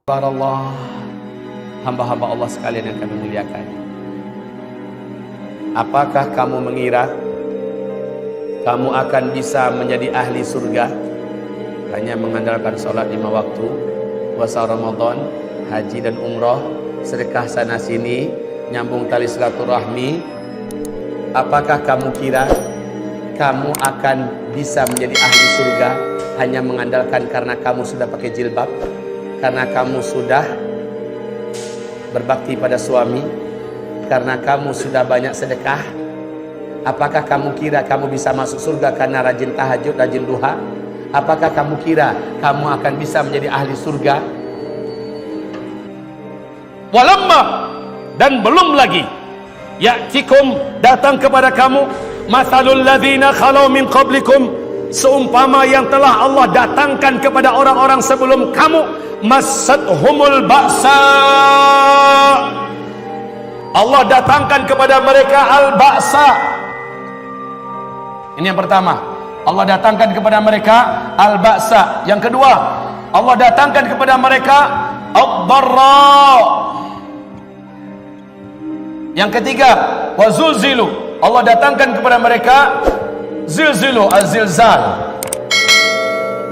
Allah, hamba-hamba Allah sekalian yang kami muliakan. Apakah kamu mengira kamu akan bisa menjadi ahli surga hanya mengandalkan sholat 5 waktu, puasa Ramadan, haji dan umrah, sedekah sana sini, nyambung tali silaturahmi? Apakah kamu kira kamu akan bisa menjadi ahli surga hanya mengandalkan karena kamu sudah pakai jilbab, karena kamu sudah berbakti pada suami, karena kamu sudah banyak sedekah? Apakah kamu kira kamu bisa masuk surga karena rajin tahajud, rajin duha? Apakah kamu kira kamu akan bisa menjadi ahli surga? Walamma, dan belum lagi, ya'tikum, datang kepada kamu, mathalul ladzina khalau min qablikum, seumpama yang telah Allah datangkan kepada orang-orang sebelum kamu, massathumul ba'sa, Allah datangkan kepada mereka al-ba'sa. Ini yang pertama, Allah datangkan kepada mereka al-ba'sa. Yang kedua, Allah datangkan kepada mereka ad-dharra. Yang ketiga, wazulzilu, Allah datangkan kepada mereka zilzilu, az-zilzal.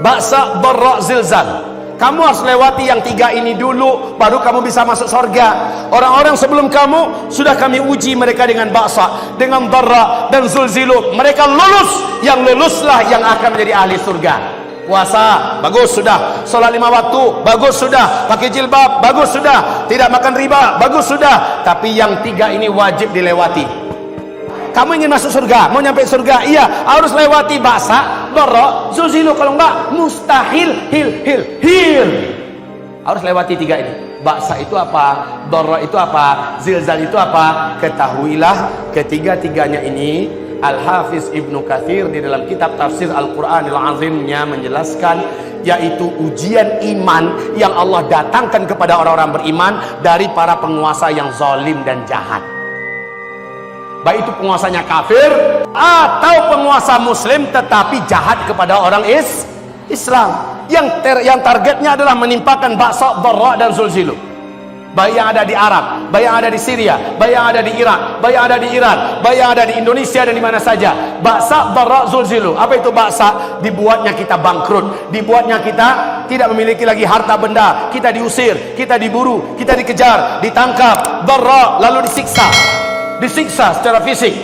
Ba'sa, dharra, zilzal. Kamu harus lewati yang 3 ini dulu, baru kamu bisa masuk surga. Orang-orang sebelum kamu sudah kami uji mereka dengan ba'sa, dengan dharra dan zulzilu. Mereka lulus, yang luluslah yang akan menjadi ahli surga. Puasa, bagus sudah. Sholat 5 waktu, bagus sudah. Pakai jilbab, bagus sudah. Tidak makan riba, bagus sudah. Tapi yang 3 ini wajib dilewati. Kamu ingin masuk surga, mau nyampe surga, iya, harus lewati ba'sa, dharra, zulzilu. Kalau enggak, mustahil, hil. Harus lewati 3 ini. Ba'sa itu apa? Dharra itu apa? Zilzal itu apa? Ketahuilah, ketiga-tiganya ini Al-Hafiz Ibnu Katsir di dalam kitab tafsir Al-Quranil Azimnya menjelaskan, yaitu ujian iman yang Allah datangkan kepada orang-orang beriman dari para penguasa yang zalim dan jahat. Baik itu penguasanya kafir atau penguasa muslim tetapi jahat kepada orang Islam, yang targetnya adalah menimpakan ba'sa, dharra dan zulzilu. Baik yang ada di Arab, baik yang ada di Syria, baik yang ada di Irak, baik yang ada di Iran, baik yang ada di Indonesia dan di mana saja. Ba'sa, dharra, zulzilu. Apa itu ba'sa? Dibuatnya kita bangkrut, dibuatnya kita tidak memiliki lagi harta benda, kita diusir, kita diburu, kita dikejar, ditangkap. Dharra, lalu disiksa secara fisik,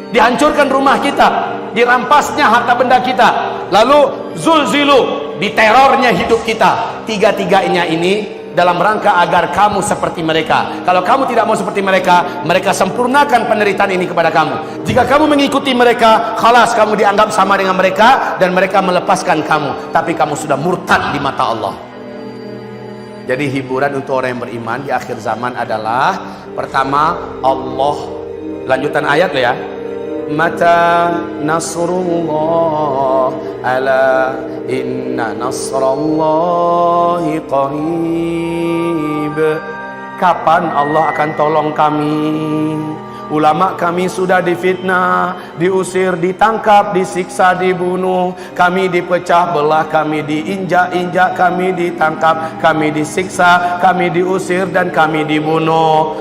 dihancurkan rumah kita, dirampasnya harta benda kita, lalu zulzilu, diterornya hidup kita. Tiga-tiganya ini dalam rangka agar kamu seperti mereka. Kalau kamu tidak mau seperti mereka, mereka sempurnakan penderitaan ini kepada kamu. Jika kamu mengikuti mereka, khalas, kamu dianggap sama dengan mereka dan mereka melepaskan kamu, tapi kamu sudah murtad di mata Allah. Jadi hiburan untuk orang yang beriman di akhir zaman adalah, pertama, Allah, lanjutan ayat ya, mata nasrullah, ala inna nasrallahi qarib. Kapan Allah akan tolong kami? Ulama kami sudah difitnah, diusir, ditangkap, disiksa, dibunuh. Kami dipecah belah, kami diinjak-injak, kami ditangkap, kami disiksa, kami diusir, dan kami dibunuh.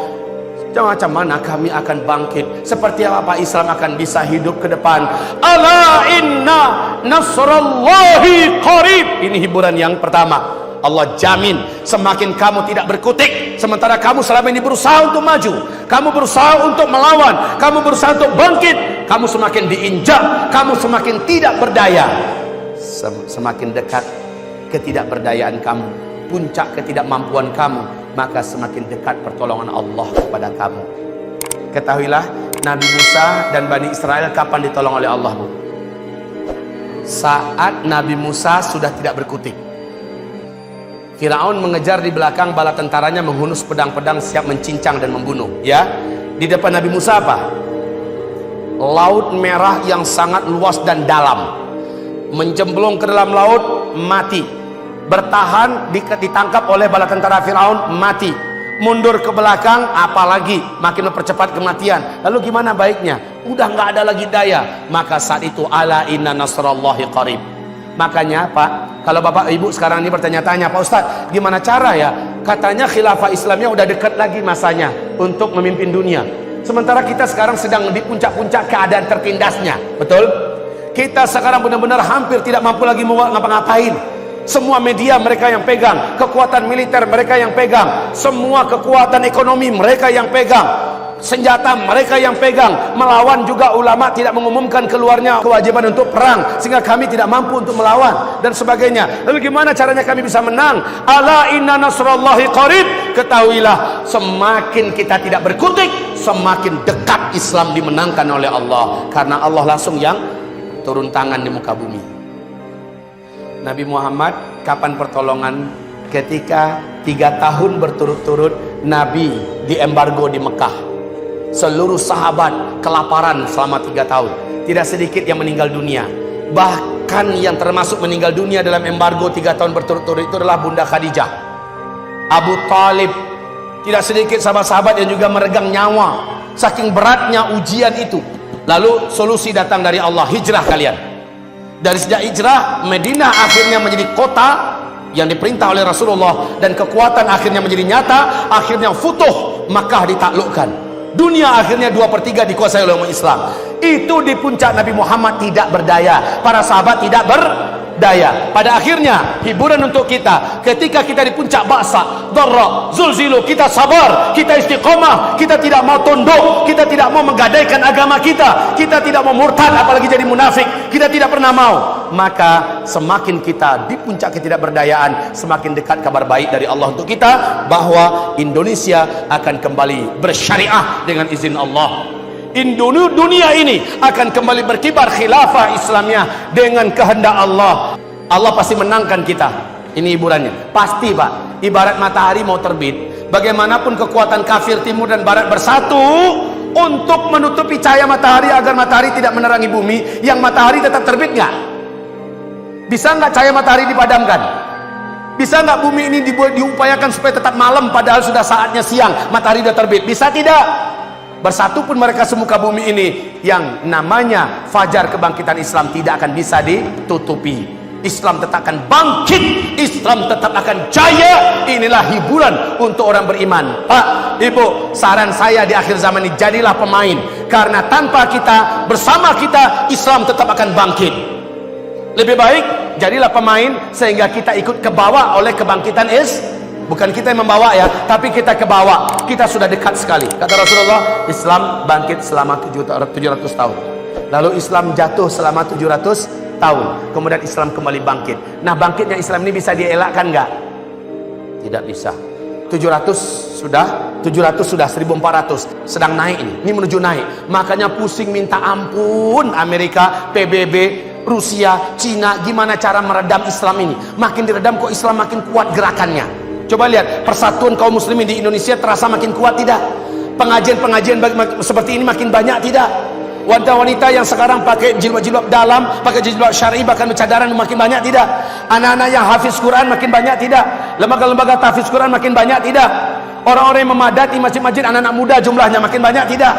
Macam mana kami akan bangkit? Seperti apa Islam akan bisa hidup ke depan? Ala inna nasrallahi qarib. Ini hiburan yang pertama. Allah jamin semakin kamu tidak berkutik, sementara kamu selama ini berusaha untuk maju, kamu berusaha untuk melawan, kamu berusaha untuk bangkit, kamu semakin diinjak, kamu semakin tidak berdaya. Semakin dekat ketidakberdayaan kamu, puncak ketidakmampuan kamu, maka semakin dekat pertolongan Allah kepada kamu. Ketahuilah, Nabi Musa dan Bani Israel kapan ditolong oleh Allah, Bu? Saat Nabi Musa sudah tidak berkutik. Firaun mengejar di belakang, bala tentaranya menghunus pedang-pedang siap mencincang dan membunuh. Ya, di depan Nabi Musa apa? Laut merah yang sangat luas dan dalam. Menjemplung ke dalam laut, mati. Bertahan, ditangkap oleh bala tentara Firaun, mati. Mundur ke belakang, apalagi makin mempercepat kematian. Lalu gimana baiknya? Udah nggak ada lagi daya. Maka saat itu, ala inna nasrallahi qarib. Makanya Pak, kalau Bapak Ibu sekarang ini bertanya-tanya, Pak Ustadz, gimana cara ya? Katanya khilafah Islamnya udah dekat lagi masanya untuk memimpin dunia. Sementara kita sekarang sedang di puncak-puncak keadaan tertindasnya. Betul? Kita sekarang benar-benar hampir tidak mampu lagi mau ngapa-ngapain. Semua media mereka yang pegang, kekuatan militer mereka yang pegang, semua kekuatan ekonomi mereka yang pegang, senjata mereka yang pegang. Melawan juga ulama tidak mengumumkan keluarnya kewajiban untuk perang, sehingga kami tidak mampu untuk melawan dan sebagainya. Lalu gimana caranya kami bisa menang? Ala inna nasrallahi qarib. Ketahuilah, semakin kita tidak berkutik, semakin dekat Islam dimenangkan oleh Allah, karena Allah langsung yang turun tangan di muka bumi. Nabi Muhammad kapan pertolongan? Ketika 3 tahun berturut-turut Nabi diembargo di Mekah. Seluruh sahabat kelaparan selama 3 tahun. Tidak sedikit yang meninggal dunia. Bahkan yang termasuk meninggal dunia dalam embargo 3 tahun berturut-turut itu adalah Bunda Khadijah, Abu Talib. Tidak sedikit sahabat-sahabat yang juga meregang nyawa saking beratnya ujian itu. Lalu solusi datang dari Allah, hijrah kalian. Dari sejak hijrah, Madinah akhirnya menjadi kota yang diperintah oleh Rasulullah, dan kekuatan akhirnya menjadi nyata. Akhirnya Futuh Makkah ditaklukkan, dunia akhirnya 2/3 dikuasai oleh umat Islam. Itu di puncak Nabi Muhammad tidak berdaya, para sahabat tidak berdaya. Pada akhirnya hiburan untuk kita ketika kita di puncak Ba'sa, Dharra, Zulzilu, kita sabar, kita istiqomah, kita tidak mau tunduk, kita tidak mau menggadaikan agama kita tidak mau murtad apalagi jadi munafik, kita tidak pernah mau. Maka semakin kita di puncak ketidakberdayaan, semakin dekat kabar baik dari Allah untuk kita bahwa Indonesia akan kembali bersyariah dengan izin Allah. Dunia ini akan kembali berkibar khilafah Islamiyah dengan kehendak Allah. Allah pasti menangkan kita. Ini hiburannya pasti, Pak. Ibarat matahari mau terbit, bagaimanapun kekuatan kafir timur dan barat bersatu untuk menutupi cahaya matahari agar matahari tidak menerangi bumi, yang matahari tetap terbit nggak? Bisa nggak cahaya matahari dipadamkan? Bisa nggak bumi ini diupayakan supaya tetap malam padahal sudah saatnya siang, matahari sudah terbit? Bisa tidak? Bersatu pun mereka semuka bumi ini, yang namanya fajar kebangkitan Islam tidak akan bisa ditutupi. Islam tetap akan bangkit, Islam tetap akan jaya. Inilah hiburan untuk orang beriman. Pak, Ibu, saran saya di akhir zaman ini, jadilah pemain, karena tanpa kita, bersama kita, Islam tetap akan bangkit. Lebih baik jadilah pemain sehingga kita ikut ke bawah oleh kebangkitan bukan kita yang membawa ya, tapi kita ke bawah. Kita sudah dekat sekali. Kata Rasulullah, Islam bangkit selama 700 tahun. Lalu Islam jatuh selama 700 tahun. Kemudian Islam kembali bangkit. Nah, bangkitnya Islam ini bisa dielakkan nggak? Tidak bisa. 700 sudah 1400. Sedang naik ini. Ini menuju naik. Makanya pusing minta ampun Amerika, PBB, Rusia, Cina, gimana cara meredam Islam ini. Makin diredam kok Islam makin kuat gerakannya. Coba lihat persatuan kaum muslimin di Indonesia terasa makin kuat tidak? Pengajian-pengajian seperti ini makin banyak tidak? Wanita-wanita yang sekarang pakai jilbab-jilbab dalam, pakai jilbab syar'i, bahkan bercadaran makin banyak tidak? Anak-anak yang hafiz Quran makin banyak tidak? Lembaga-lembaga tahfiz Quran makin banyak tidak? Orang-orang yang memadati masjid-masjid anak-anak muda jumlahnya makin banyak tidak?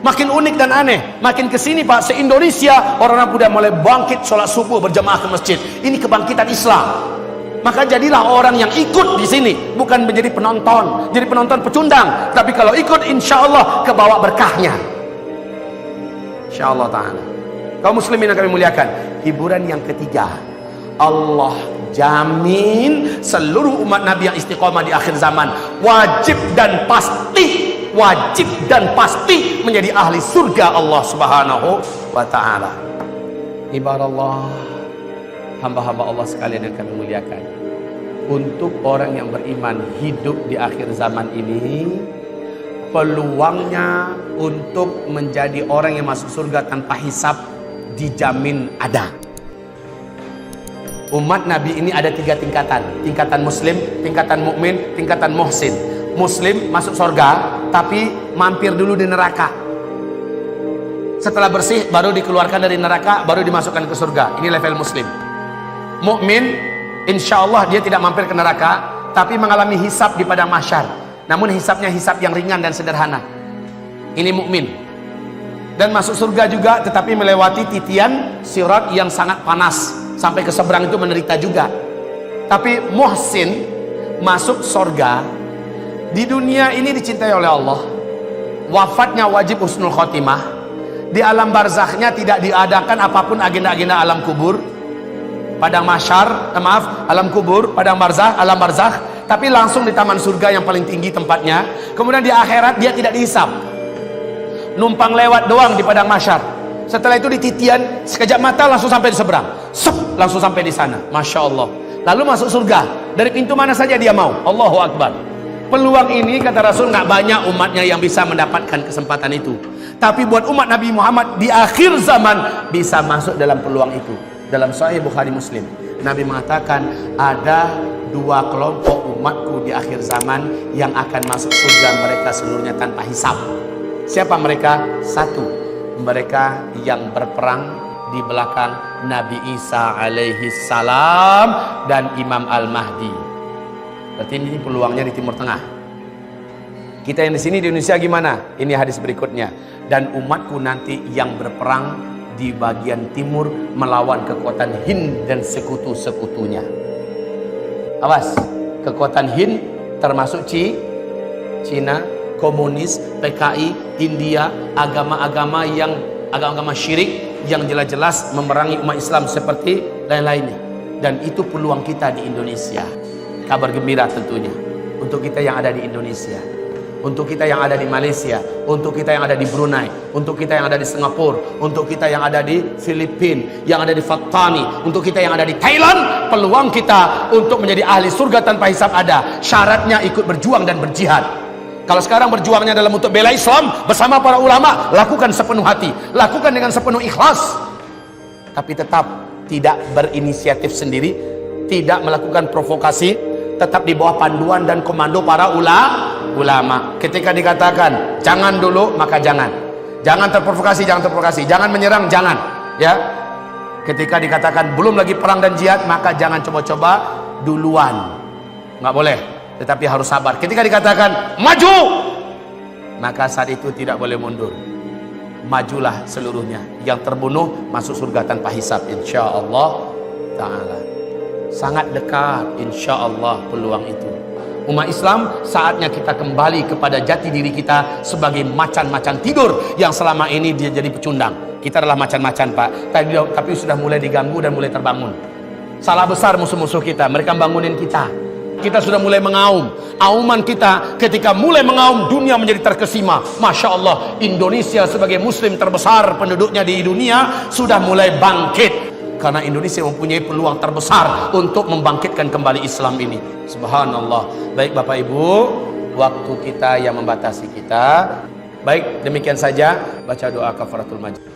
Makin unik dan aneh. Makin kesini Pak, se-Indonesia orang-orang muda mulai bangkit sholat subuh berjamaah ke masjid. Ini kebangkitan Islam. Maka jadilah orang yang ikut di sini, bukan menjadi penonton, jadi penonton pecundang. Tapi kalau ikut, insya Allah kebawa berkahnya. Insya Allah Ta'ala. Kaum muslimin yang kami muliakan, hiburan yang ketiga, Allah jamin seluruh umat Nabi yang istiqomah di akhir zaman wajib dan pasti menjadi ahli surga Allah Subhanahu wa Ta'ala. Ibarat hamba-hamba Allah sekalian yang kami muliakan, untuk orang yang beriman hidup di akhir zaman ini, peluangnya untuk menjadi orang yang masuk surga tanpa hisab dijamin ada. Umat Nabi ini ada 3 tingkatan. Tingkatan muslim, tingkatan mukmin, tingkatan muhsin. Muslim masuk surga tapi mampir dulu di neraka. Setelah bersih baru dikeluarkan dari neraka, baru dimasukkan ke surga. Ini level muslim. Mukmin, insya Allah dia tidak mampir ke neraka, tapi mengalami hisab di padang mahsyar. Namun hisabnya hisab yang ringan dan sederhana. Ini mukmin. Dan masuk surga juga, tetapi melewati titian sirat yang sangat panas. sampai ke seberang itu menderita juga. Tapi muhsin masuk surga di dunia ini dicintai oleh Allah, wafatnya wajib husnul khotimah, di alam barzakhnya tidak diadakan apapun agenda-agenda alam kubur, padang mahsyar, alam kubur, padang barzakh, alam barzakh, tapi langsung di taman surga yang paling tinggi tempatnya. Kemudian di akhirat dia tidak dihisab, numpang lewat doang di padang mahsyar. Setelah itu di titian sekejap mata langsung sampai di seberang, langsung sampai di sana, masya Allah. Lalu masuk surga dari pintu mana saja dia mau. Allahu Akbar. Peluang ini kata Rasul nggak banyak umatnya yang bisa mendapatkan kesempatan itu. Tapi buat umat Nabi Muhammad di akhir zaman bisa masuk dalam peluang itu. Dalam Sahih Bukhari Muslim, Nabi mengatakan ada dua kelompok umatku di akhir zaman yang akan masuk surga mereka seluruhnya tanpa hisab. Siapa mereka? Satu, mereka yang berperang di belakang Nabi Isa alaihi salam dan Imam Al-Mahdi. Berarti ini peluangnya di Timur Tengah. Kita yang di sini di Indonesia gimana? Ini hadis berikutnya. Dan umatku nanti yang berperang di bagian timur melawan kekuatan Hind dan sekutu-sekutunya. Awas, kekuatan Hind termasuk Cina, komunis, PKI, India, agama-agama yang agama-agama syirik yang jelas-jelas memerangi umat Islam seperti lain-lainnya. Dan itu peluang kita di Indonesia. Kabar gembira tentunya untuk kita yang ada di Indonesia, untuk kita yang ada di Malaysia, untuk kita yang ada di Brunei, untuk kita yang ada di Singapura, untuk kita yang ada di Filipina, yang ada di Fatani, untuk kita yang ada di Thailand. Peluang kita untuk menjadi ahli surga tanpa hisab ada. Syaratnya ikut berjuang dan berjihad. Kalau sekarang berjuangnya dalam untuk bela Islam bersama para ulama, lakukan sepenuh hati, lakukan dengan sepenuh ikhlas, tapi tetap tidak berinisiatif sendiri, tidak melakukan provokasi, tetap di bawah panduan dan komando para ulama. Ketika dikatakan jangan dulu, maka jangan terprovokasi, jangan menyerang, jangan, ya. Ketika dikatakan belum lagi perang dan jihad, maka jangan coba-coba duluan, nggak boleh, tetapi harus sabar. Ketika dikatakan maju, maka saat itu tidak boleh mundur, majulah seluruhnya. Yang terbunuh masuk surga tanpa hisab insyaallah ta'ala. Sangat dekat insyaallah peluang itu. Umat Islam saatnya kita kembali kepada jati diri kita sebagai macan-macan tidur yang selama ini dia jadi pecundang. Kita adalah macan-macan, Pak, tapi sudah mulai diganggu dan mulai terbangun. Salah besar musuh-musuh kita, mereka bangunin kita. Kita sudah mulai mengaum. Auman kita ketika mulai mengaum, dunia menjadi terkesima. Masya Allah, Indonesia sebagai muslim terbesar penduduknya di dunia sudah mulai bangkit. Karena Indonesia mempunyai peluang terbesar untuk membangkitkan kembali Islam ini. Subhanallah. Baik Bapak Ibu, waktu kita yang membatasi kita. Baik, demikian saja. Baca doa kafaratul majlis.